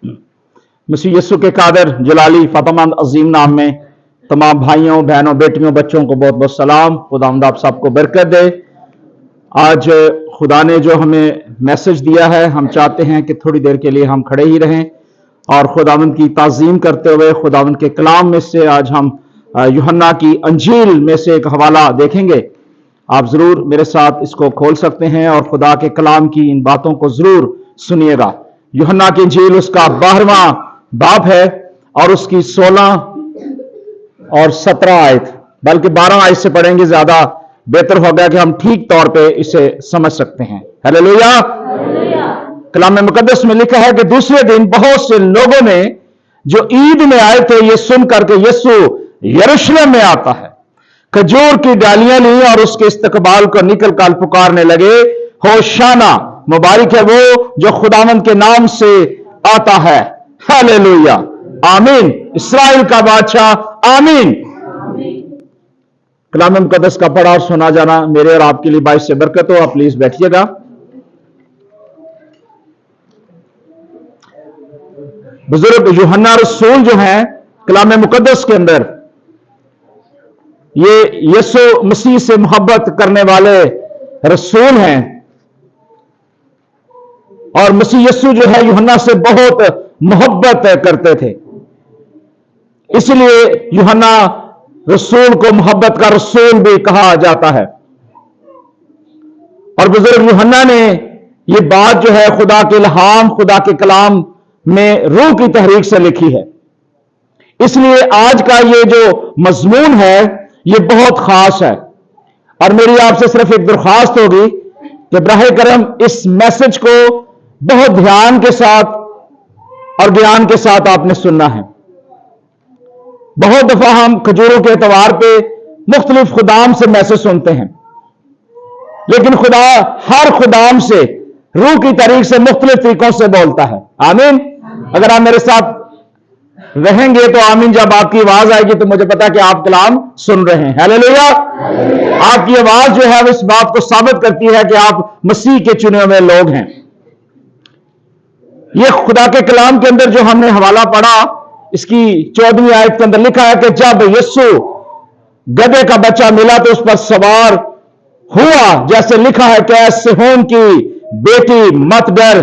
मसीह यस्सु के कादर जलाली फतमंद अजीम नाम में तमाम भाइयों बहनों बेटियों बच्चों को बहुत बहुत सलाम। खुदावंद आप सबको बरकत दे। आज खुदा ने जो हमें मैसेज दिया है, हम चाहते हैं कि थोड़ी देर के लिए हम खड़े ही रहें और खुदावंद की ताज़ीम करते हुए खुदावंद के कलाम में से आज हम यूहन्ना की अंजील में से एक हवाला देखेंगे। आप जरूर मेरे साथ इसको खोल सकते हैं और खुदा के कलाम की इन बातों को जरूर सुनिएगा। यूहन्ना की अंजील उसका 12वां बाब है और उसकी 16 और 17 आयत, बल्कि 12 आयत से पढ़ेंगे ज्यादा बेहतर होगा कि हम ठीक तौर पे इसे समझ सकते हैं। हालेलुया। कलाम मुकद्दस में लिखा है कि दूसरे दिन बहुत से लोगों ने जो ईद में आए थे ये सुनकर के यीशु यरूशलेम में आता है, खजूर की डालियां ली और उसके इस्तकबाल को निकल कर पुकारने लगे, होशाना, मुबारक है वो जो खुदावंद के नाम से आता है। हालेलुया, आमीन। इस्राएल का बादशाह, आमीन। कलाम मुकद्दस का पढ़ा और सुना जाना मेरे और आपके लिए बाइस से बरकत हो। आप प्लीज बैठिएगा। बुजुर्ग यूहन्ना रसूल जो हैं कलाम मुकद्दस के अंदर, ये यीशु मसीह से मोहब्बत करने वाले रसूल हैं और मसीह यीशु जो है यूहन्ना से बहुत मोहब्बत करते थे, इसलिए यूहन्ना रसूल को मोहब्बत का रसूल भी कहा जाता है। और बुजुर्ग यूहन्ना ने ये बात जो है खुदा के इल्हाम, खुदा के कलाम में रूह की तहरीक से लिखी है, इसलिए आज का ये जो मजमून है ये बहुत खास है। और मेरी आपसे सिर्फ एक दरख्वास्त होगी कि बराह करम इस मैसेज को बहुत ध्यान के साथ और ज्ञान के साथ आपने सुनना है। बहुत दफा हम खजूरों के एतवार पे मुख्तलिफ खुदाम से मैसेज सुनते हैं, लेकिन खुदा हर खुदाम से रूह की तरीक से मुख्तलिफ तरीकों से बोलता है। आमीन। अगर आप मेरे साथ रहेंगे तो आमीन, जब आपकी आवाज आएगी तो मुझे पता कि आप कलाम सुन रहे हैं। हालेलुया। आपकी आवाज जो है इस बात को साबित करती है कि आप मसीह के चुने हुए लोग हैं। ये खुदा के कलाम के अंदर जो हमने हवाला पढ़ा, इसकी 14वीं आयत के अंदर लिखा है कि जब यीशु गधे का बच्चा मिला तो उस पर सवार हुआ, जैसे लिखा है कि सिहोन की बेटी मत डर,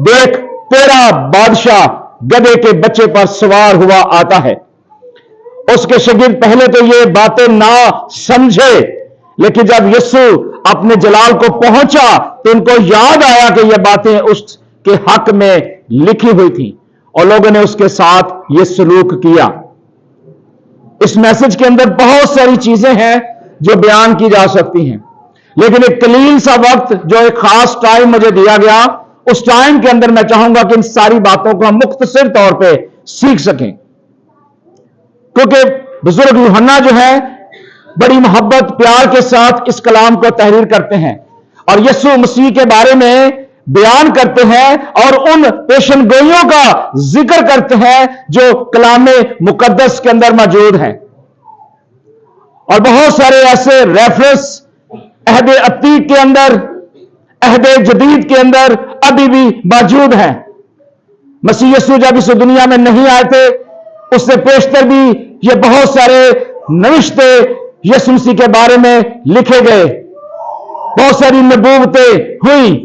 देख तेरा बादशाह गधे के बच्चे पर सवार हुआ आता है। उसके शागिर्द पहले तो ये बातें ना समझे, लेकिन जब यीशु अपने जलाल को पहुंचा तो उनको याद आया कि ये बातें उसके हक में लिखी हुई थी और लोगों ने उसके साथ ये सलूक किया। इस मैसेज के अंदर बहुत सारी चीजें हैं जो बयान की जा सकती हैं, लेकिन एक कलील सा वक्त, जो एक खास टाइम मुझे दिया गया, उस टाइम के अंदर मैं चाहूंगा कि इन सारी बातों को हम मुख्तसर तौर पे सीख सकें, क्योंकि बुजुर्ग यूहन्ना जो है बड़ी मोहब्बत प्यार के साथ इस कलाम को तहरीर करते हैं और यीशु मसीह के बारे में बयान करते हैं और उन पेशन गोइयों का जिक्र करते हैं जो कलाम मुकद्दस के अंदर मौजूद हैं। और बहुत सारे ऐसे रेफरेंस अहद अतीक के अंदर, अहद जदीद के अंदर अभी भी मौजूद हैं। मसीह यीशु जब इस दुनिया में नहीं आए थे, उससे पेशतर भी ये बहुत सारे नविश्ते यीशु मसीह के बारे में लिखे गए, बहुत सारी नबूवतें हुई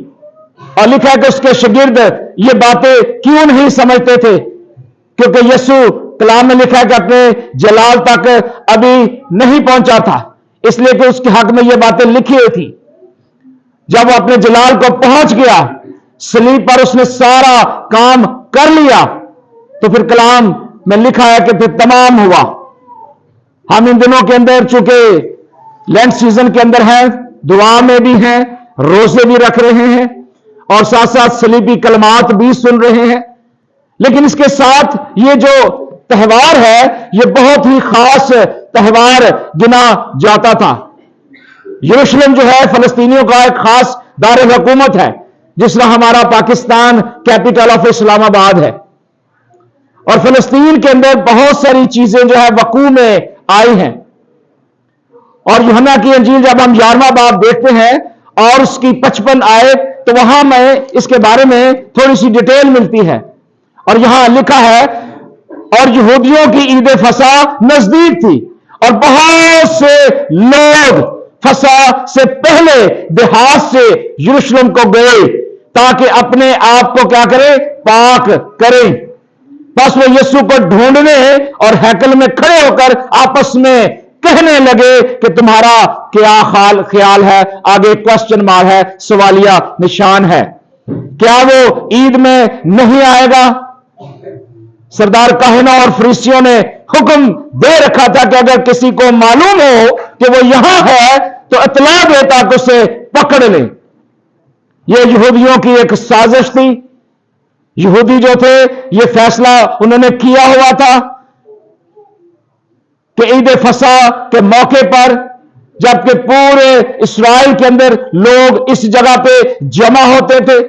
और लिखा है कि उसके शागिर्द ये बातें क्यों नहीं समझते थे, क्योंकि यीशु कलाम में लिखा है कि अपने जलाल तक अभी नहीं पहुंचा था, इसलिए कि उसके हक में ये बातें लिखी हुई थी। जब वो अपने जलाल को पहुंच गया, सलीब पर उसने सारा काम कर लिया, तो फिर कलाम में लिखा है कि फिर तमाम हुआ। हम इन दिनों के अंदर चूंकि लेंट सीजन के अंदर हैं, दुआ में भी हैं, रोजे भी रख रहे हैं और साथ साथ सलीबी कलमात भी सुन रहे हैं, लेकिन इसके साथ ये जो त्यौहार है ये बहुत ही खास त्यौहार गिना जाता था। यरूशलेम जो है फलस्तीनियों का एक खास दारुल हुकूमत है, जिस तरह हमारा पाकिस्तान कैपिटल ऑफ इस्लामाबाद है, और फलस्तीन के अंदर बहुत सारी चीजें जो है वकू में आई हैं। और यूहन्ना की अंजील जब हम 11वां बाब देखते हैं और उसकी 55 आयत, तो वहां में इसके बारे में थोड़ी सी डिटेल मिलती है और यहां लिखा है और यहूदियों की ईद फसा नजदीक थी और बहुत से लोग फसा से पहले देहात से यरूशलेम को गए ताकि अपने आप को क्या करें, पाक करें। बस वो यीशु को ढूंढने और हैकल में खड़े होकर आपस में कहने लगे कि तुम्हारा क्या ख्याल है। आगे क्वेश्चन मार्क है, सवालिया निशान है। क्या वो ईद में नहीं आएगा? सरदार काहिनों और फरीसियों ने हुक्म दे रखा था कि अगर किसी को मालूम हो कि वो यहां है तो इतला दे ताकि उसे पकड़ ले। ये यहूदियों की एक साजिश थी। यहूदी जो थे ये फैसला उन्होंने किया हुआ था कि ईद फसा के मौके पर, जबकि पूरे इस्राएल के अंदर लोग इस जगह पे जमा होते थे,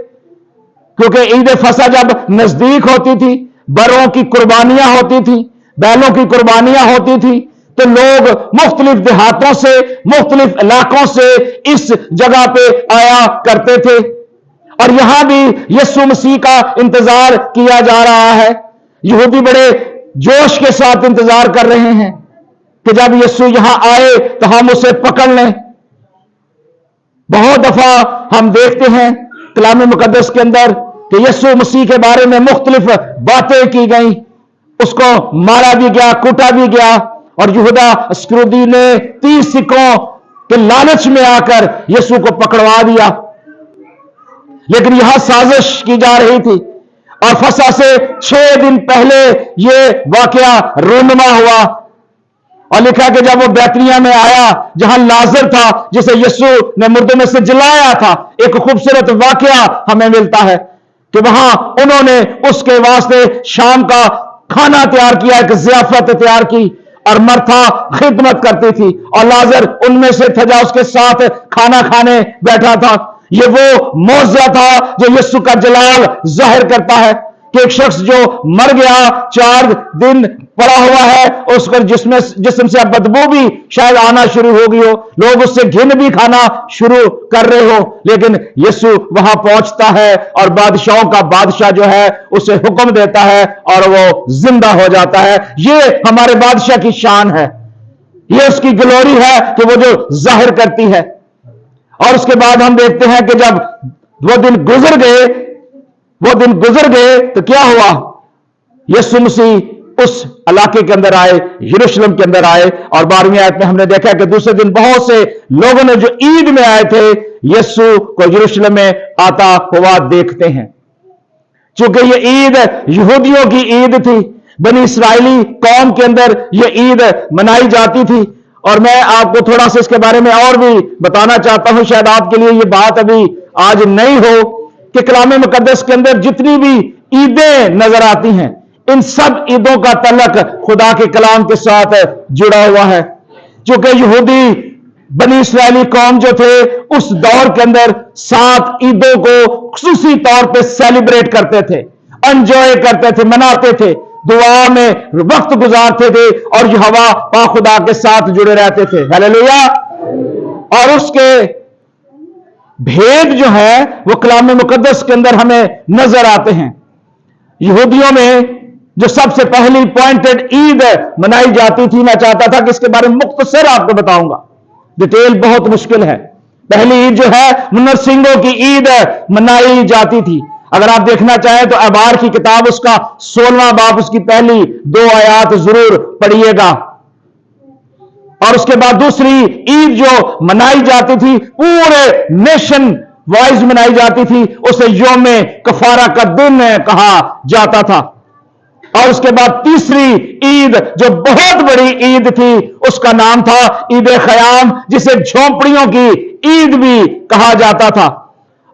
क्योंकि ईद फसा जब नजदीक होती थी, बरों की कुर्बानियां होती थी, बैलों की कुर्बानियां होती थी, तो लोग मुख्तलिफ देहातों से, मुख्तलिफ इलाकों से इस जगह पे आया करते थे। और यहां भी यीशु मसीह का इंतजार किया जा रहा है। यहूदी बड़े जोश के साथ इंतजार कर रहे हैं कि जब यीशु यहां आए तो हम उसे पकड़ लें। बहुत दफा हम देखते हैं कलाम मुकद्दस के अंदर कि यीशु मसीह के बारे में मुख्तलिफ बातें की गई, उसको मारा भी गया, कूटा भी गया, और यहूदा अस्करियोती ने 30 सिक्कों के लालच में आकर यीशु को पकड़वा दिया। लेकिन यहां साजिश की जा रही थी और फसा से 6 दिन पहले यह वाकया रोनमा हुआ। और लिखा कि जब वो बैतनिया में आया जहां लाजर था जिसे यीशु ने मुर्दों में से जलाया था, एक खूबसूरत वाकया हमें मिलता है कि वहां उन्होंने उसके वास्ते शाम का खाना तैयार किया, एक ज़ियाफत तैयार की, और मर्था खिदमत करती थी और लाजर उनमें से था जो उसके साथ खाना खाने बैठा था। ये वो मौजज़ा था जो यीशु का जलाल जाहिर करता है कि एक शख्स जो मर गया, 4 दिन पड़ा हुआ है, उसका जिस्म से बदबू भी शायद आना शुरू हो गई हो, लोग उससे घिन भी खाना शुरू कर रहे हो, लेकिन यीशु वहां पहुंचता है और बादशाहों का बादशाह जो है उसे हुक्म देता है और वो जिंदा हो जाता है। ये हमारे बादशाह की शान है, ये उसकी ग्लोरी है कि वो जो जाहिर करती है। और उसके बाद हम देखते हैं कि जब वो दिन गुजर गए तो क्या हुआ, यीशु मसीह उस इलाके के अंदर आए, यरूशलेम के अंदर आए, और 12वीं आयत में हमने देखा कि दूसरे दिन बहुत से लोगों ने जो ईद में आए थे यीशु को यरूशलेम में आता हुआ देखते हैं। चूंकि ये ईद यहूदियों की ईद थी, बनी इस्राएली कौम के अंदर ये ईद मनाई जाती थी। और मैं आपको थोड़ा सा इसके बारे में और भी बताना चाहता हूं, शायद आपके लिए ये बात अभी आज नहीं हो, कि कलाम मुकद्दस के अंदर जितनी भी ईदें नजर आती हैं, इन सब ईदों का तल्लक खुदा के कलाम के साथ जुड़ा हुआ है। चूंकि यहूदी बनी इस्राएली कौम जो थे उस दौर के अंदर 7 ईदों को खुसूसी तौर पे सेलिब्रेट करते थे, एंजॉय करते थे, मनाते थे, दुआ में वक्त गुजारते थे और यहोवा पाक खुदा के साथ जुड़े रहते थे। हालेलुया। और उसके भेद जो है वो कलाम मुकद्दस के अंदर हमें नजर आते हैं। यहूदियों में जो सबसे पहली पॉइंटेड ईद मनाई जाती थी, मैं चाहता था कि इसके बारे में मुख्तसर आपको बताऊंगा, डिटेल बहुत मुश्किल है। पहली ईद जो है नरसिंगों की ईद मनाई जाती थी। अगर आप देखना चाहें तो अबार की किताब उसका 16वां बाब उसकी पहली 2 आयात जरूर पढ़िएगा। और उसके बाद दूसरी ईद जो मनाई जाती थी, पूरे नेशन वाइज मनाई जाती थी, उसे यौम कफारा का दिन कहा जाता था। और उसके बाद तीसरी ईद जो बहुत बड़ी ईद थी उसका नाम था ईद खयाम, जिसे झोंपड़ियों की ईद भी कहा जाता था।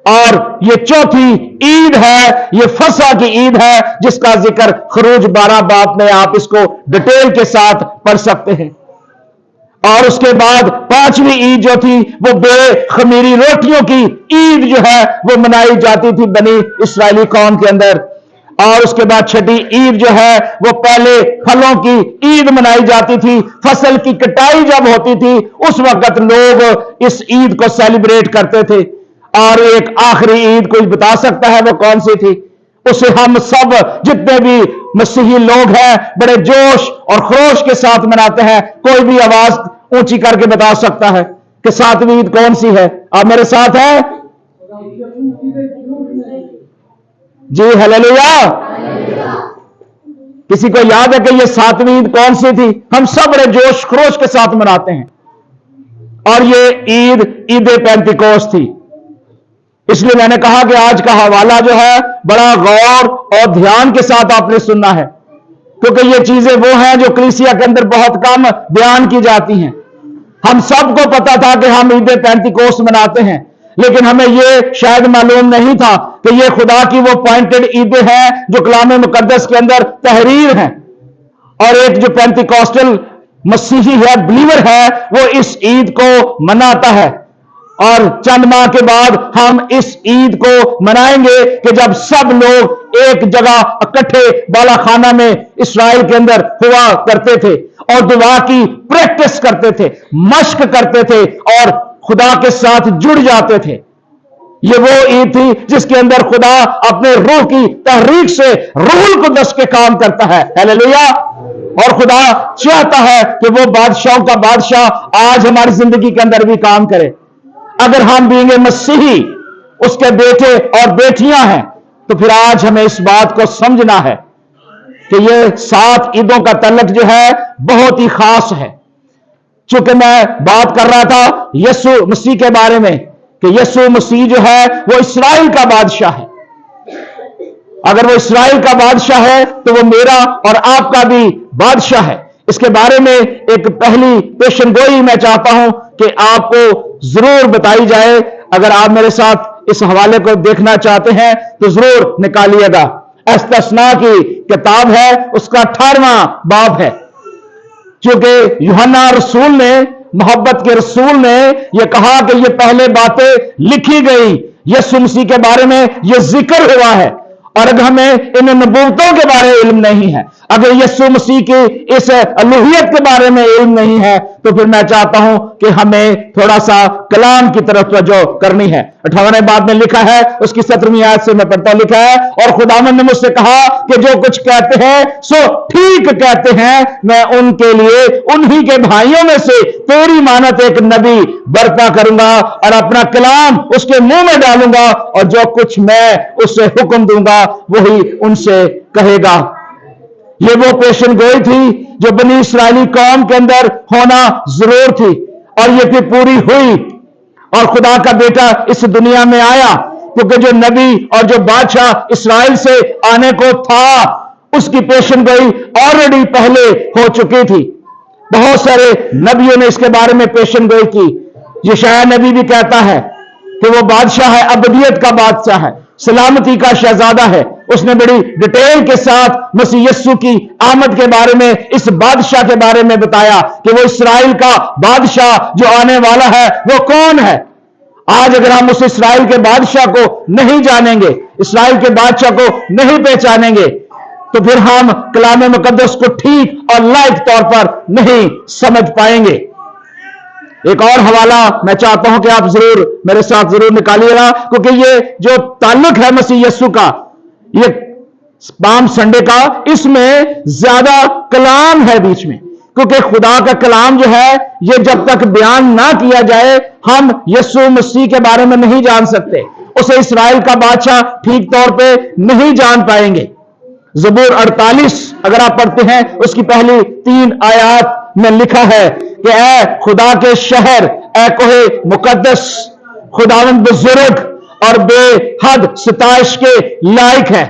और ये चौथी ईद है, ये फसा की ईद है, जिसका जिक्र खरूज 12 बाब में आप इसको डिटेल के साथ पढ़ सकते हैं। और उसके बाद 5वीं ईद जो थी वो बेखमीरी रोटियों की ईद जो है वो मनाई जाती थी बनी इस्राएली कौम के अंदर। और उसके बाद 6ठी ईद जो है वो पहले फलों की ईद मनाई जाती थी। फसल की कटाई जब होती थी उस वक्त लोग इस ईद को सेलिब्रेट करते थे। और एक आखिरी ईद कोई बता सकता है वो कौन सी थी? उसे हम सब जितने भी मसीही लोग हैं बड़े जोश और खरोश के साथ मनाते हैं। कोई भी आवाज ऊंची करके बता सकता है कि सातवीं ईद कौन सी है? आप मेरे साथ हैं जी? हालेलुया। किसी को याद है कि ये सातवीं ईद कौन सी थी? हम सब बड़े जोश खरोश के साथ मनाते हैं और ये ईद ईद पेंतिकोस्त थी। इसलिए मैंने कहा कि आज का हवाला जो है बड़ा गौर और ध्यान के साथ आपने सुनना है, क्योंकि ये चीजें वो हैं जो कलीसिया के अंदर बहुत कम बयान की जाती हैं। हम सबको पता था कि हम ईद पेंतिकोस्त मनाते हैं, लेकिन हमें ये शायद मालूम नहीं था कि ये खुदा की वो पॉइंटेड ईदें हैं जो कलाम मुकद्दस के अंदर तहरीर हैं। और एक जो पेंतिकोस्टल मसीही है, बिलीवर है, वो इस ईद को मनाता है। और चंद माह के बाद हम इस ईद को मनाएंगे कि जब सब लोग एक जगह इकट्ठे बालाखाना में इस्राइल के अंदर हुआ करते थे और दुआ की प्रैक्टिस करते थे, मश्क करते थे और खुदा के साथ जुड़ जाते थे। ये वो ईद थी जिसके अंदर खुदा अपने रूह की तहरीक से रूहुल कुद्दस के काम करता है। हालेलुया। और खुदा चाहता है कि वो बादशाहों का बादशाह आज हमारी जिंदगी के अंदर भी काम करे। अगर हम बींगे मसीही उसके बेटे और बेटियां हैं, तो फिर आज हमें इस बात को समझना है कि ये 7 ईदों का तल्लक जो है बहुत ही खास है। चूंकि मैं बात कर रहा था यीशु मसीह के बारे में कि यीशु मसीह जो है वो इस्राएल का बादशाह है। अगर वो इस्राएल का बादशाह है तो वो मेरा और आपका भी बादशाह है। इसके बारे में एक पहली पेशनगोई मैं चाहता हूं कि आपको जरूर बताई जाए। अगर आप मेरे साथ इस हवाले को देखना चाहते हैं तो जरूर निकालिएगा। इस्तिस्ना की किताब है, उसका 18वां बाब है। क्योंकि यूहन्ना रसूल ने, मोहब्बत के रसूल ने यह कहा कि ये पहले बातें लिखी गई, यीशु मसीह के बारे में यह जिक्र हुआ है। और अगर हमें इन नबूवतों के बारे में इल्म नहीं है, अगर यीशु मसीह की इस अलूहियत के बारे में इल्म नहीं है, तो फिर मैं चाहता हूं कि हमें थोड़ा सा कलाम की तरफ तवज्जो करनी है। 58वें बाब में लिखा है, उसकी 17वीं आयत से मैं पढ़ता, लिखा है, और खुदावंद ने मुझसे कहा कि जो कुछ कहते हैं सो ठीक कहते हैं। मैं उनके लिए उन्हीं के भाइयों में से तेरी मानत एक नबी बर्पा करूंगा और अपना कलाम उसके मुंह में डालूंगा, और जो कुछ मैं उसे हुक्म दूंगा वही उनसे कहेगा। ये वो पेशन गोई थी जो बनी इस्राएली कौम के अंदर होना जरूर थी, और ये फिर पूरी हुई। और खुदा का बेटा इस दुनिया में आया, क्योंकि जो नबी और जो बादशाह इस्राएल से आने को था, उसकी पेशन गोई ऑलरेडी पहले हो चुकी थी। बहुत सारे नबियों ने इसके बारे में पेशन गोई की। यशायाह नबी भी कहता है कि वो बादशाह है, अबदियत का बादशाह है, सलामती का शहजादा है। उसने बड़ी डिटेल के साथ मसीह यीशु की आमद के बारे में, इस बादशाह के बारे में बताया कि वो इस्राएल का बादशाह जो आने वाला है वो कौन है। आज अगर हम उस इस्राएल के बादशाह को नहीं जानेंगे, इस्राएल के बादशाह को नहीं पहचानेंगे, तो फिर हम कलाम मुकद्दस को ठीक और लायक तौर पर नहीं समझ पाएंगे। एक और हवाला मैं चाहता हूं कि आप जरूर मेरे साथ जरूर निकालिएगा, क्योंकि ये जो ताल्लुक है मसीह यीशु का, ये पाम संडे का, इसमें ज्यादा कलाम है बीच में। क्योंकि खुदा का कलाम जो है ये जब तक बयान ना किया जाए, हम यीशु मसीह के बारे में नहीं जान सकते, उसे इस्राएल का बादशाह ठीक तौर पे नहीं जान पाएंगे। ज़बूर 48 अगर आप पढ़ते हैं, उसकी पहली 3 आयत में लिखा है कि ऐ खुदा के शहर, ऐ कोहे मुकद्दस, खुदावंद बुजुर्ग और बेहद सिताइश के लायक है।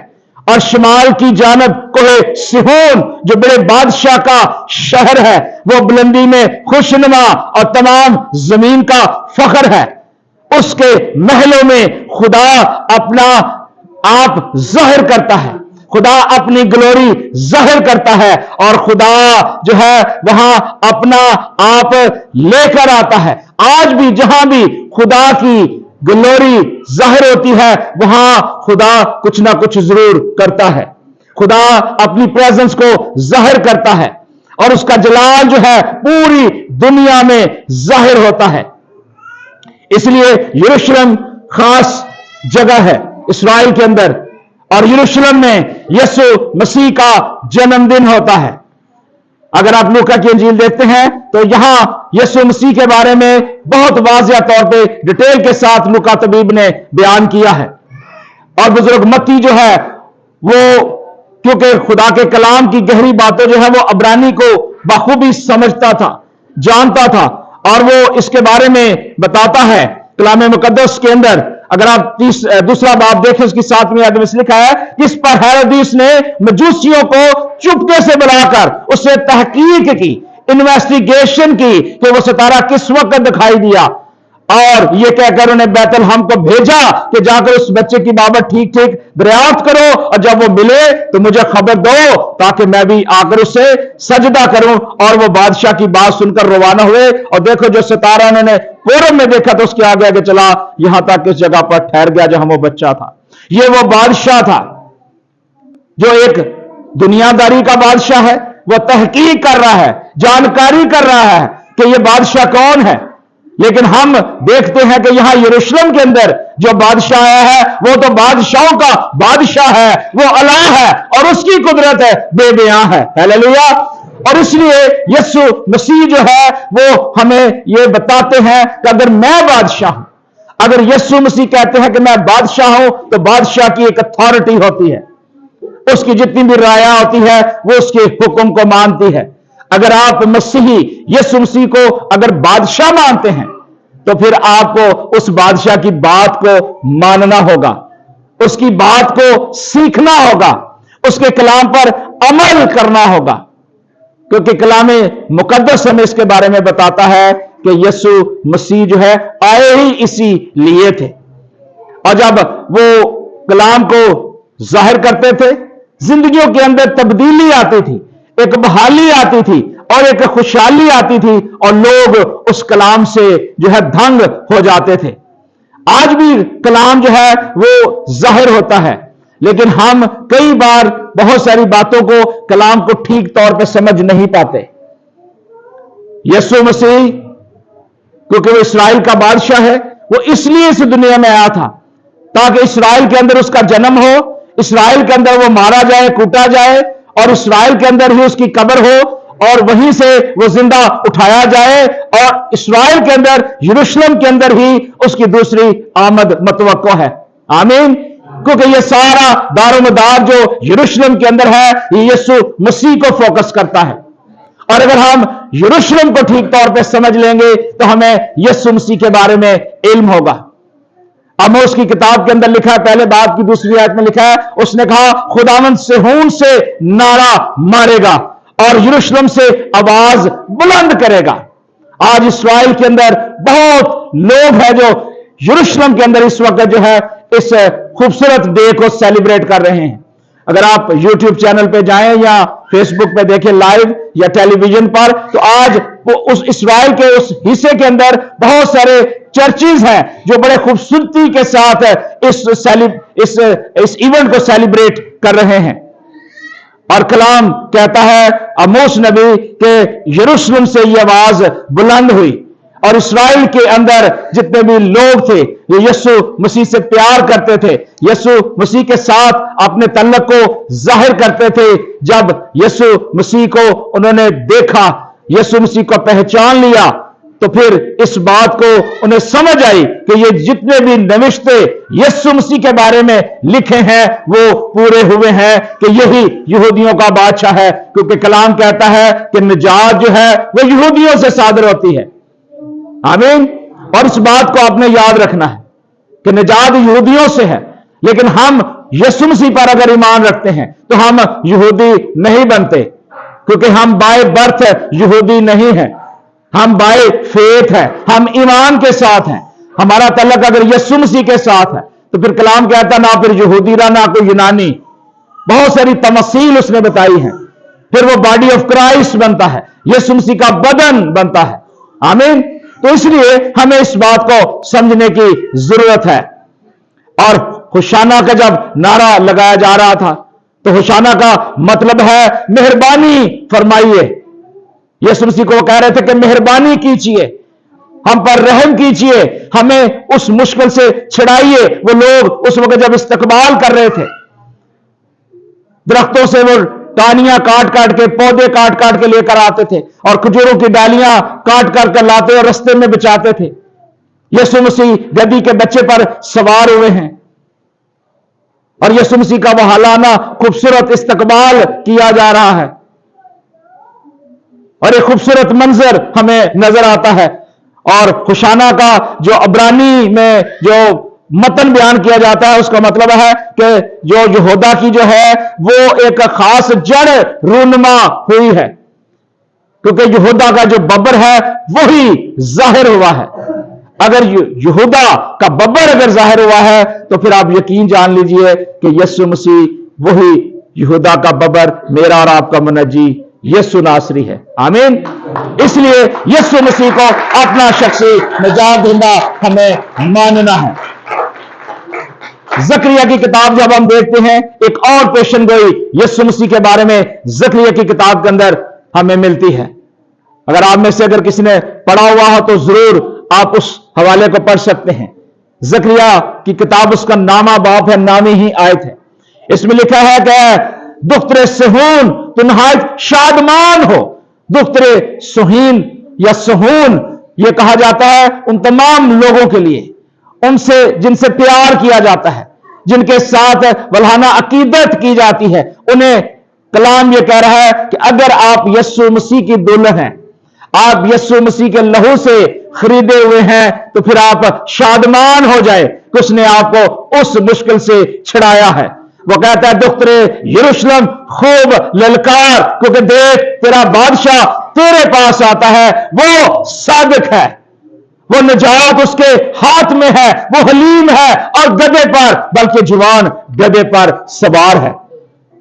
और शिमाल की जानब कोहे सिहोन जो बड़े बादशाह का शहर है, वो बुलंदी में खुशनुमा और तमाम जमीन का फख्र है। उसके महलों में खुदा अपना आप जाहिर करता है, खुदा अपनी ग्लोरी जाहिर करता है, और खुदा जो है वहां अपना आप लेकर आता है। आज भी जहां भी खुदा की ग्लोरी जाहिर होती है, वहां खुदा कुछ ना कुछ जरूर करता है। खुदा अपनी प्रेजेंस को जाहिर करता है, और उसका जलाल जो है पूरी दुनिया में जाहिर होता है। इसलिए यरूशलेम खास जगह है इस्राएल के अंदर, और यरूशलेम में यीशु मसीह का जन्मदिन होता है। अगर आप लूका की इंजील देखते हैं तो यहां यीशु मसीह के बारे में बहुत वाज़िया तौर पे डिटेल के साथ लूका तबीब ने बयान किया है। और बुजुर्ग मत्ती जो है वो क्योंकि खुदा के कलाम की गहरी बातें जो है वो अब्रानी को बखूबी समझता था, जानता था, और वो इसके बारे में बताता है कलाम मुकद्दस के अंदर। अगर आप दूसरा बाब देखें उसकी 7वीं आयत में लिखा है, इस पर हेरोदेस ने मजूसियों को चुपके से बुलाकर उससे तहकीक की, इन्वेस्टिगेशन की कि वो सितारा किस वक्त दिखाई दिया, और ये कहकर उन्हें बैतलहम को भेजा कि जाकर उस बच्चे की बाबत ठीक ठीक दरियाफ्त करो, और जब वो मिले तो मुझे खबर दो ताकि मैं भी आकर उसे सजदा करूं। और वो बादशाह की बात सुनकर रवाना हुए, और देखो जो सितारा उन्होंने पूरब में देखा तो उसके आगे आगे चला, यहां तक इस जगह पर ठहर गया जहां वो बच्चा था। ये वो बादशाह था जो एक दुनियादारी का बादशाह है, वो तहकीक कर रहा है, जानकारी कर रहा है कि ये बादशाह कौन है। लेकिन हम देखते हैं कि यहां यरूशलेम के अंदर जो बादशाह आया है वो तो बादशाहों का बादशाह है, वो अल्लाह है और उसकी कुदरत है, बेबयां है। हालेलुया। और इसलिए यीशु मसीह जो है वो हमें ये बताते हैं कि अगर मैं बादशाह हूं, अगर यीशु मसीह कहते हैं कि मैं बादशाह हूं, तो बादशाह की एक अथॉरिटी होती है, उसकी जितनी भी राया होती है वो उसके हुक्म को मानती है। अगर आप मसीही यीशु मसीह को अगर बादशाह मानते हैं तो फिर आपको उस बादशाह की बात को मानना होगा, उसकी बात को सीखना होगा, उसके कलाम पर अमल करना होगा, क्योंकि कलाम मुकद्दस हमें इसके बारे में बताता है कि यीशु मसीह जो है आए ही इसी लिए थे। और जब वो कलाम को जाहिर करते थे, जिंदगियों के अंदर तब्दीली आती थी, एक बहाली आती थी और एक खुशहाली आती थी, और लोग उस कलाम से जो है दंग हो जाते थे। आज भी कलाम जो है वो जाहिर होता है, लेकिन हम कई बार बहुत सारी बातों को, कलाम को ठीक तौर पे समझ नहीं पाते। यीशु मसीह क्योंकि वो इस्राएल का बादशाह है, वो इसलिए इस दुनिया में आया था ताकि इस्राएल के अंदर उसका जन्म हो, इस्राएल के अंदर वो मारा जाए, कूटा जाए, और इस्राएल के अंदर ही उसकी कब्र हो, और वहीं से वो जिंदा उठाया जाए, और इस्राएल के अंदर, यरूशलेम के अंदर ही उसकी दूसरी आमद मतवक्को है। आमीन। क्योंकि ये सारा दारोमदार जो यरूशलेम के अंदर है, ये यीशु मसीह को फोकस करता है। और अगर हम यरूशलेम को ठीक तौर पे समझ लेंगे तो हमें यीशु मसीह के बारे में इल्म होगा। आमोस की किताब के अंदर लिखा है, पहले बाब की 2री आयत में लिखा है, उसने कहा खुदावंद सिहोन से नारा मारेगा और यरूशलेम से आवाज बुलंद करेगा। आज इस्राएल के अंदर बहुत लोग हैं जो यरूशलेम के अंदर इस वक्त जो है इस खूबसूरत डे को सेलिब्रेट कर रहे हैं। अगर आप YouTube चैनल पे जाएं या Facebook पे देखें लाइव या टेलीविजन पर, तो आज वो उस इस्राएल के उस हिस्से के अंदर बहुत सारे चर्चेज हैं जो बड़े खूबसूरती के साथ इस इवेंट को सेलिब्रेट कर रहे हैं। और कलाम कहता है आमोस नबी के यरूशलेम से ये आवाज बुलंद हुई, और इस्राएल के अंदर जितने भी लोग थे ये यीशु मसीह से प्यार करते थे, यीशु मसीह के साथ अपने तल्लुक को जाहिर करते थे। जब यीशु मसीह को उन्होंने देखा, यीशु मसीह को पहचान लिया, तो फिर इस बात को उन्हें समझ आई कि ये जितने भी नविश्ते यीशु मसीह के बारे में लिखे हैं वो पूरे हुए हैं कि यही यहूदियों का बादशाह है। क्योंकि कलाम कहता है कि निजात जो है वो यहूदियों से सादर होती है। आमीन। और इस बात को आपने याद रखना है कि निजात यहूदियों से है, लेकिन हम यीशु मसीह पर अगर ईमान रखते हैं तो हम यहूदी नहीं बनते, क्योंकि हम बाय बर्थ यहूदी नहीं हैं, हम बाय फेथ है, हम ईमान के साथ हैं। हमारा तल्लुक अगर यीशु मसीह के साथ है तो फिर कलाम कहता ना फिर यहूदी रहा ना कोई यूनानी। बहुत सारी तमसील उसने बताई है। फिर वो बॉडी ऑफ क्राइस्ट बनता है, यीशु मसीह का बदन बनता है। आमीन। तो इसलिए हमें इस बात को समझने की जरूरत है। और होशाना का जब नारा लगाया जा रहा था तो होशाना का मतलब है मेहरबानी फरमाइए। यीशु मसीह को कह रहे थे कि मेहरबानी कीजिए, हम पर रहम कीजिए, हमें उस मुश्किल से छिड़ाइए। वो लोग उस वक्त जब इस्तकबाल कर रहे थे दरख्तों से वो टहनियां काट काट के, पौधे काट काट के लेकर आते थे और खजूरों की डालियां काट काट कर लाते और रास्ते में बिछाते थे। यीशु मसीह गद्दी के बच्चे पर सवार हुए हैं और यीशु मसीह का वहालाना खूबसूरत इस्तकबाल किया जा रहा है और एक खूबसूरत मंजर हमें नजर आता है। और खुशाना का जो अब्रानी में जो मतन बयान किया जाता है, उसका मतलब है कि जो यहूदा की जो है वो एक खास जड़ रूनुमा हुई है, क्योंकि यहूदा का जो बब्बर है वही जाहिर हुआ है। अगर यहूदा का बब्बर अगर जाहिर हुआ है तो फिर आप यकीन जान लीजिए कि यीशु मसीह वही यहूदा का बब्बर, मेरा और आपका मुनज्जी यीशु नासरी है। आमीन। इसलिए यीशु मसीह को अपना शख्सी निजात देना हमें मानना है। जकरिया की किताब जब हम देखते हैं, एक और पेशन गोई यीशु मसीह के बारे में जकरिया की किताब के अंदर हमें मिलती है। अगर आप में से अगर किसी ने पढ़ा हुआ हो तो जरूर आप उस हवाले को पढ़ सकते हैं। जकरिया की किताब, उसका नामा बाप है, नामी ही आयत है। इसमें लिखा है कि दुख्तरे सहून तो नहायत शादमान हो। दुख्तरे सुहीन या सहून यह कहा जाता है उन तमाम लोगों के लिए, उनसे जिनसे प्यार किया जाता है, जिनके साथ वल्हाना अकीदत की जाती है। उन्हें कलाम यह कह रहा है कि अगर आप यीशु मसीह की दुल्हन हैं, आप यीशु मसीह के लहू से खरीदे हुए हैं, तो फिर आप शादमान हो जाए कि उसने आपको उस मुश्किल से छुड़ाया है। वो कहता है दुख्तरे यरूशलेम खूब ललकार, क्योंकि देख तेरा बादशाह तेरे पास आता है, वो सादिक है, वो निजात उसके हाथ में है, वो हलीम है और गधे पर, बल्कि जवान गधे पर सवार है।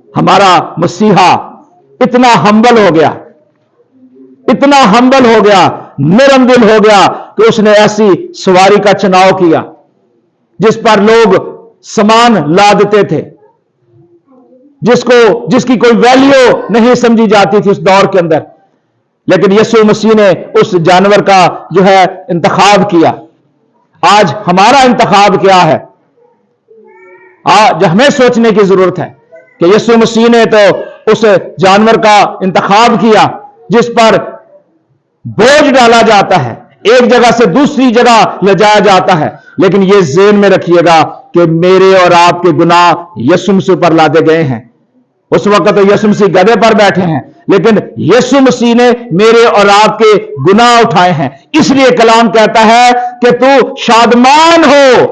हमारा मसीहा इतना हम्बल हो गया, इतना हम्बल हो गया, नरम दिल हो गया कि उसने ऐसी सवारी का चुनाव किया जिस पर लोग सामान लादते थे, जिसकी कोई वैल्यू नहीं समझी जाती थी उस दौर के अंदर। लेकिन यीशु मसीह ने उस जानवर का जो है इंतखाब किया। आज हमारा इंतखाब क्या है? आज हमें सोचने की जरूरत है कि यीशु मसीह ने तो उस जानवर का इंतखाब किया जिस पर बोझ डाला जाता है, एक जगह से दूसरी जगह ले जाया जाता है। लेकिन यह ज़हन में रखिएगा कि मेरे और आपके गुनाह यीशु मसीह पर लादे गए हैं। उस वक्त तो यीशु मसीह गधे पर बैठे हैं, लेकिन यीशु मसीह ने मेरे और आपके गुनाह उठाए हैं। इसलिए कलाम कहता है कि तू शादमान हो,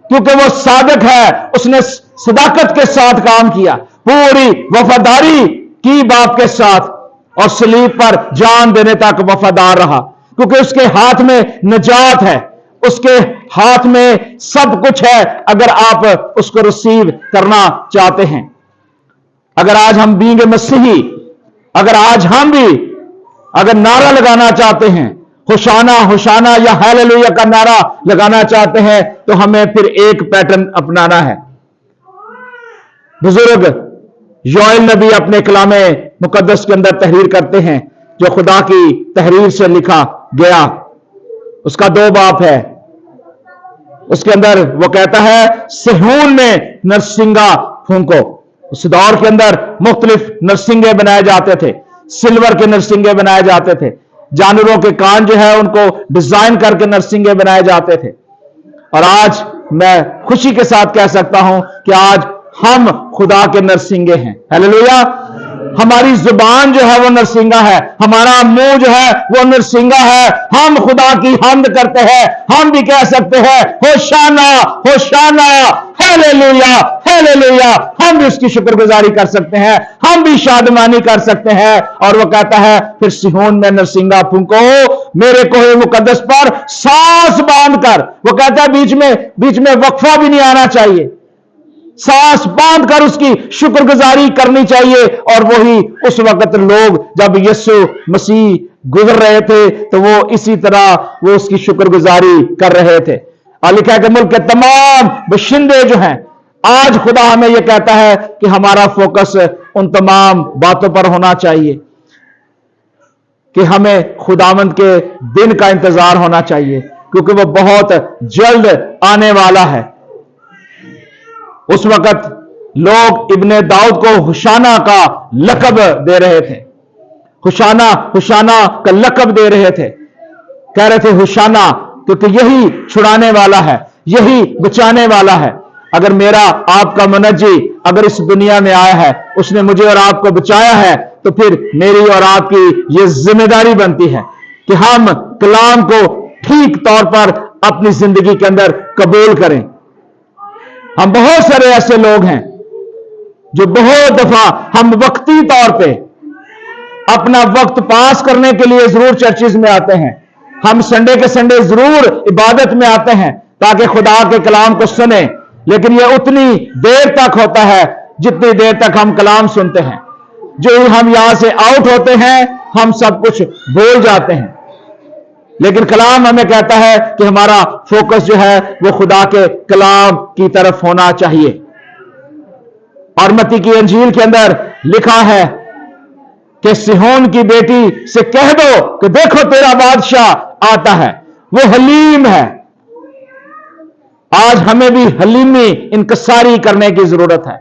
क्योंकि वो सादिक है, उसने सदाकत के साथ काम किया, पूरी वफादारी की बाप के साथ, और सलीब पर जान देने तक वफादार रहा, क्योंकि उसके हाथ में निजात है, उसके हाथ में सब कुछ है। अगर आप उसको रिसीव करना चाहते हैं, अगर आज हम बींगे मसीही, अगर आज हम भी अगर नारा लगाना चाहते हैं, होशाना होशाना या हालेलुया का नारा लगाना चाहते हैं, तो हमें फिर एक पैटर्न अपनाना है। बुजुर्ग योएल नबी अपने कलामे मुकद्दस के अंदर तहरीर करते हैं, जो खुदा की तहरीर से लिखा गया, उसका 2 बाप है। उसके अंदर वो कहता है सहून में नरसिंगा फूंको। उस दौर के अंदर मुख्तलिफ नरसिंगे बनाए जाते थे, सिल्वर के नरसिंगे बनाए जाते थे, जानवरों के कान जो है उनको डिजाइन करके नरसिंगे बनाए जाते थे। और आज मैं खुशी के साथ कह सकता हूं कि आज हम खुदा के नरसिंगे हैं। हालेलुया। हमारी जुबान जो है वो नरसिंगा है, हमारा मुंह जो है वो नरसिंगा है। हम खुदा की हम्द करते हैं, हम भी कह सकते हैं होशाना होशाना, हालेलुया हालेलुया। हम भी उसकी शुक्रगुजारी कर सकते हैं, हम भी शादमानी कर सकते हैं। और वो कहता है फिर सिहोन में नरसिंगा फूंको, मेरे कोहे मुकद्दस पर सांस बांधकर। वो कहता है बीच में वक्फा भी नहीं आना चाहिए, सांस बांध कर उसकी शुक्रगुजारी करनी चाहिए। और वही उस वक्त लोग जब यीशु मसीह गुजर रहे थे तो वो इसी तरह वो उसकी शुक्रगुजारी कर रहे थे। और लिखा है कि मुल्क के तमाम बशिंदे जो हैं, आज खुदा हमें यह कहता है कि हमारा फोकस उन तमाम बातों पर होना चाहिए कि हमें खुदावंद के दिन का इंतजार होना चाहिए, क्योंकि वो बहुत जल्द आने वाला है। उस वक्त लोग इब्ने दाऊद को हुशाना का लकब दे रहे थे। हुशाना हुशाना का लकब दे रहे थे, कह रहे थे हुशाना, क्योंकि यही छुड़ाने वाला है, यही बचाने वाला है। अगर मेरा आपका मुनज्जी अगर इस दुनिया में आया है, उसने मुझे और आपको बचाया है, तो फिर मेरी और आपकी ये जिम्मेदारी बनती है कि हम कलाम को ठीक तौर पर अपनी जिंदगी के अंदर कबूल करें। हम बहुत सारे ऐसे लोग हैं जो बहुत दफा हम वक्ती तौर पे अपना वक्त पास करने के लिए जरूर चर्चिस में आते हैं, हम संडे के संडे जरूर इबादत में आते हैं ताकि खुदा के कलाम को सुने, लेकिन यह उतनी देर तक होता है जितनी देर तक हम कलाम सुनते हैं। जो ही हम यहां से आउट होते हैं हम सब कुछ भूल जाते हैं। लेकिन कलाम हमें कहता है कि हमारा फोकस जो है वो खुदा के कलाम की तरफ होना चाहिए। और मत्ती की अंजील के अंदर लिखा है कि सिहोन की बेटी से कह दो कि देखो तेरा बादशाह आता है, वो हलीम है। आज हमें भी हलीमी इनकसारी करने की जरूरत है।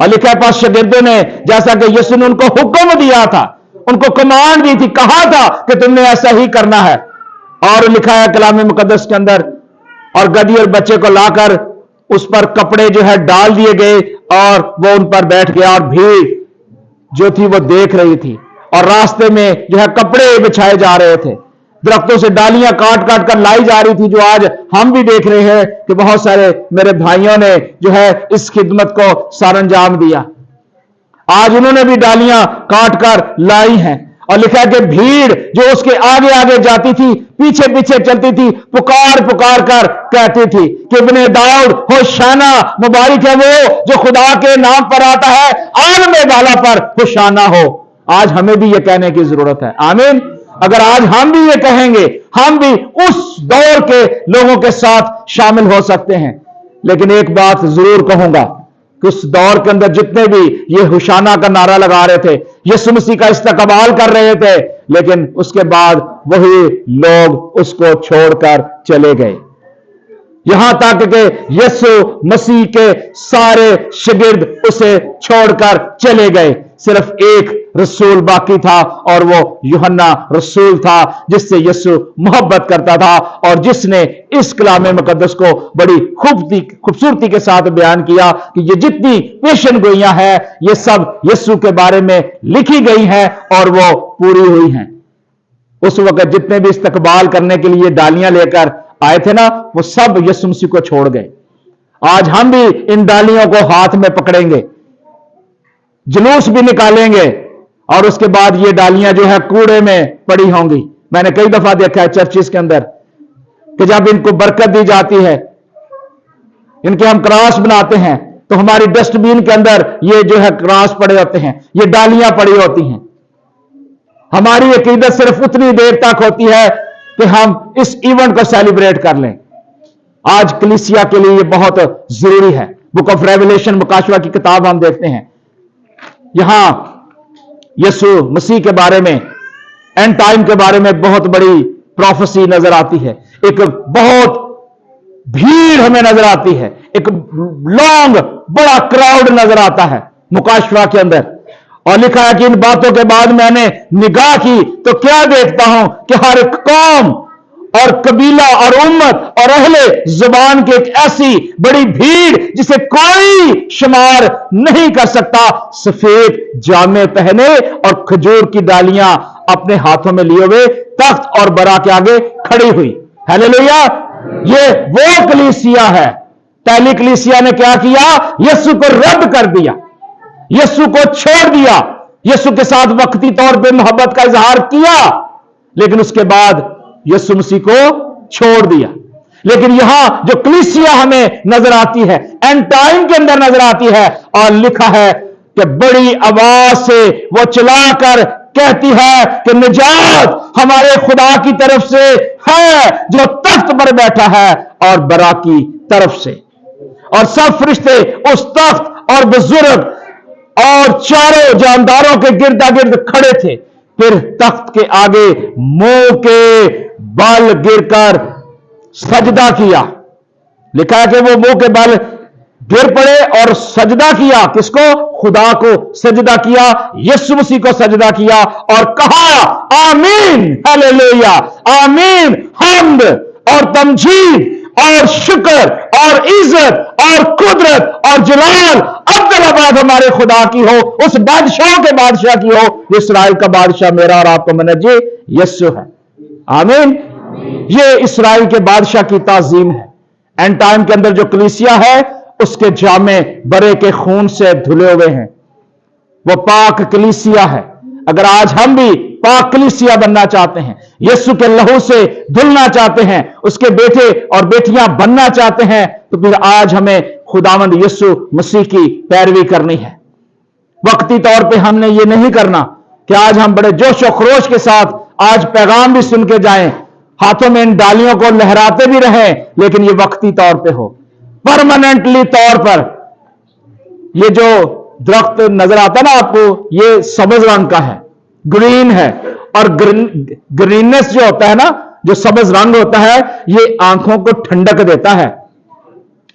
और लिखा है पास शागिर्दों ने, जैसा कि यीशु ने उनको हुक्म दिया था, उनको कमांड दी थी, कहा था कि तुमने ऐसा ही करना है। और लिखा है कलाम मुकद्दस के अंदर, और गधी और बच्चे को लाकर उस पर कपड़े जो है डाल दिए गए और वो उन पर बैठ गया, और भीड़ जो थी वो देख रही थी, और रास्ते में जो है कपड़े बिछाए जा रहे थे, दरख्तों से डालियां काट काट कर लाई जा रही थी, जो आज हम भी देख रहे हैं कि बहुत सारे मेरे भाइयों ने जो है इस खिदमत को सरंजाम दिया। आज उन्होंने भी डालियां काट कर लाई हैं। और लिखा है कि भीड़ जो उसके आगे आगे जाती थी, पीछे पीछे चलती थी, पुकार पुकार कर कहती थी कि इब्ने दाऊद होशाना, मुबारक है वो जो खुदा के नाम पर आता है, आने वाला पर होशाना हो। आज हमें भी ये कहने की जरूरत है। आमीन। अगर आज हम भी ये कहेंगे, हम भी उस दौर के लोगों के साथ शामिल हो सकते हैं। लेकिन एक बात जरूर कहूंगा कि उस दौर के अंदर जितने भी ये हुशाना का नारा लगा रहे थे, यीशु मसीह का इस्तकबाल कर रहे थे, लेकिन उसके बाद वही लोग उसको छोड़कर चले गए। यहां तक कि यीशु मसीह के सारे शागिर्द उसे छोड़कर चले गए। सिर्फ एक रसूल बाकी था, और वो यूहन्ना रसूल था, जिससे यीशु मोहब्बत करता था और जिसने इस कलाम मुकद्दस को बड़ी खूबसूरती के साथ बयान किया कि ये जितनी पेशन गोइयां हैं ये सब यीशु के बारे में लिखी गई हैं और वो पूरी हुई हैं। उस वक्त जितने भी इस्तकबाल करने के लिए डालियां लेकर आए थे ना, वो सब यीशु मसीह को छोड़ गए। आज हम भी इन डालियों को हाथ में पकड़ेंगे, जुलूस भी निकालेंगे, और उसके बाद ये डालियां जो है कूड़े में पड़ी होंगी। मैंने कई दफा देखा है चर्चिस के अंदर कि जब इनको बरकत दी जाती है, इनके हम क्रॉस बनाते हैं, तो हमारी डस्टबिन के अंदर ये जो है क्रॉस पड़े होते हैं, ये डालियां पड़ी होती हैं। हमारी अकीदत सिर्फ उतनी देर तक होती है कि हम इस इवेंट को सेलिब्रेट कर लें। आज कलीसिया के लिए ये बहुत जरूरी है। बुक ऑफ रेवलेशन, मुकाशवा की किताब हम देखते हैं, यहां यीशु मसीह के बारे में, एंड टाइम के बारे में बहुत बड़ी प्रोफेसी नजर आती है। एक बहुत भीड़ हमें नजर आती है, एक लॉन्ग बड़ा क्राउड नजर आता है मुकाशवा के अंदर। और लिखा है कि इन बातों के बाद मैंने निगाह की तो क्या देखता हूं कि हर एक कौम और कबीला और उम्मत और अहले जुबान की एक ऐसी बड़ी भीड़ जिसे कोई शुमार नहीं कर सकता, सफेद जामे पहने और खजूर की डालियां अपने हाथों में लिए हुए तख्त और बरा के आगे खड़ी हुई। हालेलुया। ये वो कलीसिया है। पहली कलीसिया ने क्या किया? यीशु को रद्द कर दिया, यीशु को छोड़ दिया, यीशु के साथ वक्ती तौर पे मोहब्बत का इजहार किया, लेकिन उसके बाद यीशु मसीह को छोड़ दिया। लेकिन यहां जो कलीसिया हमें नजर आती है, एंड टाइम के अंदर नजर आती है, और लिखा है कि बड़ी आवाज से वो चिल्लाकर कहती है कि निजात हमारे खुदा की तरफ से है जो तख्त पर बैठा है और बरा की तरफ से। और सब फरिश्ते उस तख्त और बुजुर्ग और चारों जानदारों के गिरदा गिर्द खड़े थे। फिर तख्त के आगे मुंह के बल गिरकर सजदा किया। लिखा है कि वो मुंह के बल गिर पड़े और सजदा किया। किसको? खुदा को सजदा किया, यीशु मसीह को सजदा किया और कहा आमीन, हालेलुया, आमीन, हम्द और तमजीद और शुक्र और इज्जत और कुदरत और जलाल अब्दुल हमारे खुदा की हो, उस बादशाह के बादशाह की हो। इस्राएल का बादशाह मेरा और आपका मनजी यीशु है। आमीन। ये इस्राएल के बादशाह की ताजीम है। एंड टाइम के अंदर जो कलीसिया है उसके जामे बरे के खून से धुले हुए हैं, वो पाक कलीसिया है। अगर आज हम भी पाक कलीसिया बनना चाहते हैं, यीशु के लहू से धुलना चाहते हैं, उसके बेटे और बेटियां बनना चाहते हैं, तो फिर आज हमें खुदावंद यीशु मसीह की पैरवी करनी है। वक्ती तौर पे हमने ये नहीं करना कि आज हम बड़े जोश और खरोश के साथ आज पैगाम भी सुन के जाएं, हाथों में इन डालियों को लहराते भी रहें, लेकिन ये वक्ती तौर पे हो। परमानेंटली तौर पर ये जो दरख्त नजर आता ना आपको, ये सब्ज रंग का है, ग्रीन है। और ग्रीननेस जो होता है ना, जो सब्ज रंग होता है, ये आंखों को ठंडक देता है।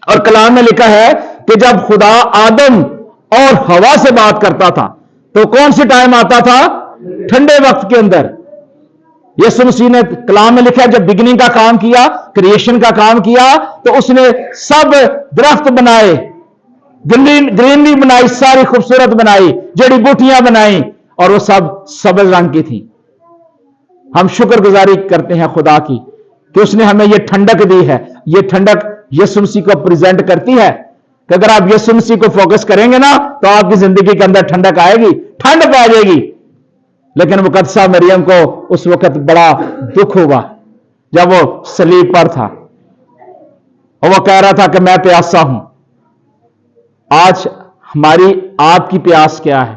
और कलाम में लिखा है कि जब खुदा आदम और हवा से बात करता था तो कौन सी टाइम आता था? ठंडे वक्त के अंदर। यीशु मसीह ने कलाम में लिखा है जब बिगिनिंग का काम किया, क्रिएशन का काम किया, तो उसने सब दरख्त बनाए, ग्रीनरी बनाई, सारी खूबसूरत बनाई, जड़ी बूटियां बनाई, और वो सब सब्ज रंग की थी। हम शुक्रगुजारी करते हैं खुदा की कि उसने हमें ये ठंडक दी है। ये ठंडक यीशु मसीह को प्रेजेंट करती है कि अगर आप यीशु मसीह को फोकस करेंगे ना, तो आपकी जिंदगी के अंदर ठंडक आएगी, ठंड पा जाएगी। लेकिन मुकद्दसा मरियम को उस वक्त बड़ा दुख हुआ जब वो सलीब पर था और वो कह रहा था कि मैं प्यासा हूं। आज हमारी आपकी प्यास क्या है?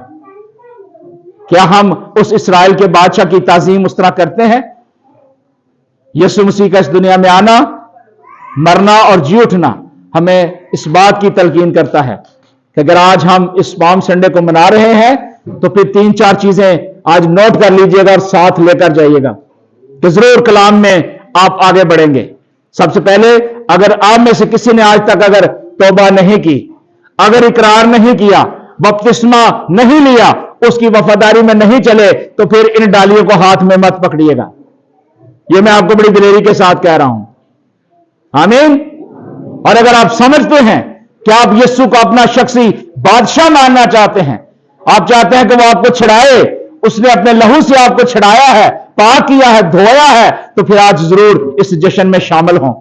क्या हम उस इस्राएल के बादशाह की ताजीम उस तरह करते हैं? यीशु मसीह का इस दुनिया में आना, मरना और जी उठना हमें इस बात की तलकीन करता है कि अगर आज हम इस पाम संडे को मना रहे हैं, तो फिर 3-4 चीजें आज नोट कर लीजिएगा और साथ लेकर जाइएगा कि जरूर कलाम में आप आगे बढ़ेंगे। सबसे पहले, अगर आप में से किसी ने आज तक अगर तौबा नहीं की, अगर इकरार नहीं किया, बपतिस्मा नहीं लिया, उसकी वफादारी में नहीं चले, तो फिर इन डालियों को हाथ में मत पकड़िएगा। यह मैं आपको बड़ी दिलेरी के साथ कह रहा हूं। आमीन। और अगर आप समझते हैं कि आप यीशु को अपना शख्सी बादशाह मानना चाहते हैं, आप चाहते हैं कि वो आपको छुड़ाए, उसने अपने लहू से आपको छुड़ाया है, पाक किया है, धोया है, तो फिर आज जरूर इस जश्न में शामिल हों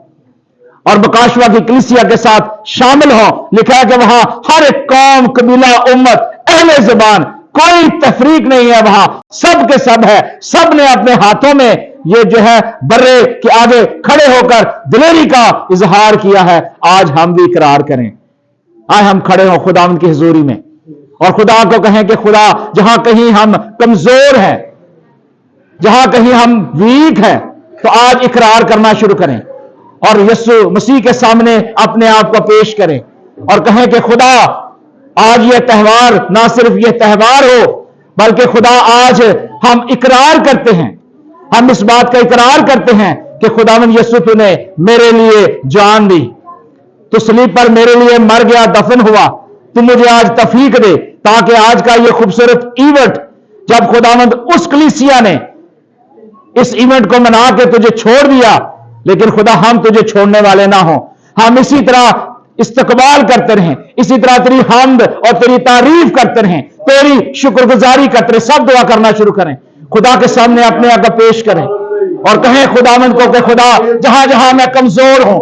और बकाशवा की कलीसिया के साथ शामिल हों। लिखा है कि वहां हर एक कौम, कबीला, उम्मत, अहले ज़बान, कोई तफरीक नहीं है, वहां सब के सब है। सब ने अपने हाथों में ये जो है बर्रे के आगे खड़े होकर दिलेरी का इजहार किया है। आज हम भी इकरार करें, आज हम खड़े हों खुदावंद की हुजूरी में और खुदा को कहें कि खुदा, जहां कहीं हम कमजोर हैं, जहां कहीं हम वीक हैं, तो आज इकरार करना शुरू करें और यीशु मसीह के सामने अपने आप को पेश करें और कहें कि खुदा, आज ये त्यौहार ना सिर्फ ये त्यौहार हो, बल्कि खुदा आज हम इकरार करते हैं, हम इस बात का इकरार करते हैं कि खुदावंद यीशु तूने मेरे लिए जान दी, तो सलीब पर मेरे लिए मर गया, दफन हुआ, तू मुझे आज तफीक दे ताकि आज का ये खूबसूरत इवेंट, जब खुदावंद उस कलीसिया ने इस इवेंट को मना के तुझे छोड़ दिया, लेकिन खुदा हम तुझे छोड़ने वाले ना हो, हम इसी तरह इस्तकबाल करते रहें, इसी तरह तेरी हम्द और तेरी तारीफ करते रहें, तेरी शुक्रगुजारी करते रहें। सब दुआ करना शुरू करें, खुदा के सामने अपने आप को पेश करें और कहें खुदावंद को कि खुदा, जहां जहां मैं कमजोर हूं,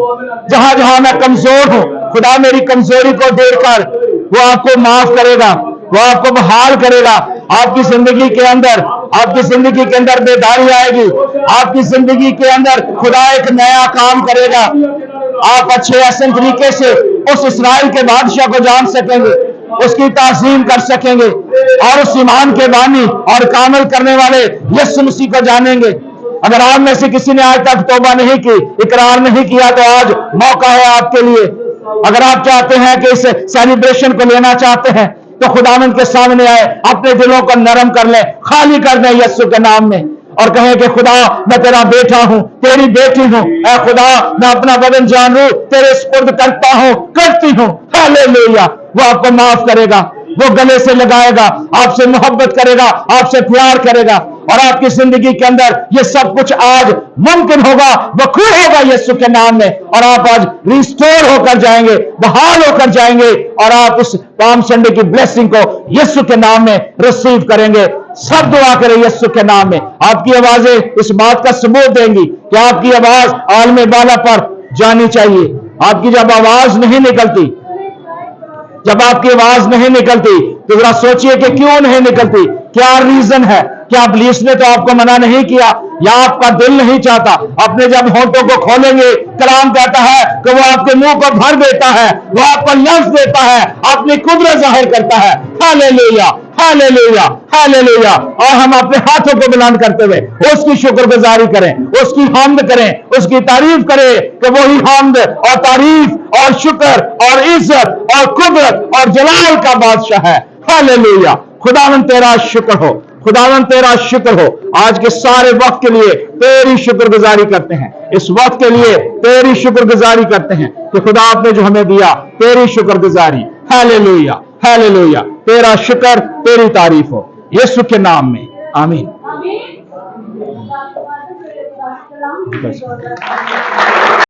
जहां जहां मैं कमजोर हूं, खुदा मेरी कमजोरी को देखकर वो आपको माफ करेगा, वो आपको बहाल करेगा। आपकी जिंदगी के अंदर, आपकी जिंदगी के अंदर बेदारी आएगी, आपकी जिंदगी के अंदर खुदा एक नया काम करेगा। आप अच्छे ऐसे तरीके से उस इस्राएल के बादशाह को जान सकेंगे, उसकी ताज़ीम कर सकेंगे और उस ईमान के बानी और कामिल करने वाले यीशु मसीह को जानेंगे। अगर आप में से किसी ने आज तक तौबा नहीं की, इकरार नहीं किया, तो आज मौका है आपके लिए। अगर आप चाहते हैं कि इस सेलिब्रेशन को लेना चाहते हैं, तो खुदावंद के सामने आए, अपने दिलों को नरम कर लें, खाली कर दें यीशु के नाम में और कहें कि खुदा मैं तेरा बेटा हूं, तेरी बेटी हूं, ऐ खुदा मैं अपना बदन जान लूं, तेरे सुपुर्द करता हूं, करती हूं। हालेलुया। वो आपको माफ करेगा, वो गले से लगाएगा, आपसे मोहब्बत करेगा, आपसे प्यार करेगा, और आपकी जिंदगी के अंदर ये सब कुछ आज मुमकिन होगा, बखूब होगा यीशु के नाम में। और आप आज रिस्टोर होकर जाएंगे, बहाल होकर जाएंगे, और आप उस पाम संडे की ब्लेसिंग को यीशु के नाम में रिसीव करेंगे। सब दुआ करें यीशु के नाम में। आपकी आवाजें इस बात का सबूत देंगी कि आपकी आवाज आलमे बाला पर जानी चाहिए। आपकी जब आवाज नहीं निकलती, जब आपकी आवाज नहीं निकलती, तो जरा सोचिए कि क्यों नहीं निकलती, क्या रीजन है। क्या पुलिस ने तो आपको मना नहीं किया, या आपका दिल नहीं चाहता। अपने जब होंठों को खोलेंगे, कलाम कहता है कि वो आपके मुंह को भर देता है, वो आपको लफ्ज देता है, अपनी कुदरत जाहिर करता है। Hallelujah, hallelujah, hallelujah. और हम अपने हाथों को बुलंद करते हुए उसकी शुक्रगुजारी करें, उसकी हम्द करें, उसकी तारीफ करें कि वही हम्द और तारीफ और शुक्र और इज्जत और कुदरत और जलाल का बादशाह है। हालेलुया। खुदावन तेरा शुक्र हो, खुदावन तेरा शुक्र हो। आज के सारे वक्त के लिए तेरी शुक्रगुजारी करते हैं, इस वक्त के लिए तेरी शुक्रगुजारी करते हैं कि खुदा आपने जो हमें दिया, तेरी शुक्रगुजारी। Hallelujah, hallelujah. तेरा शुक्र, तेरी तारीफ हो, यीशु के नाम में, आमीन।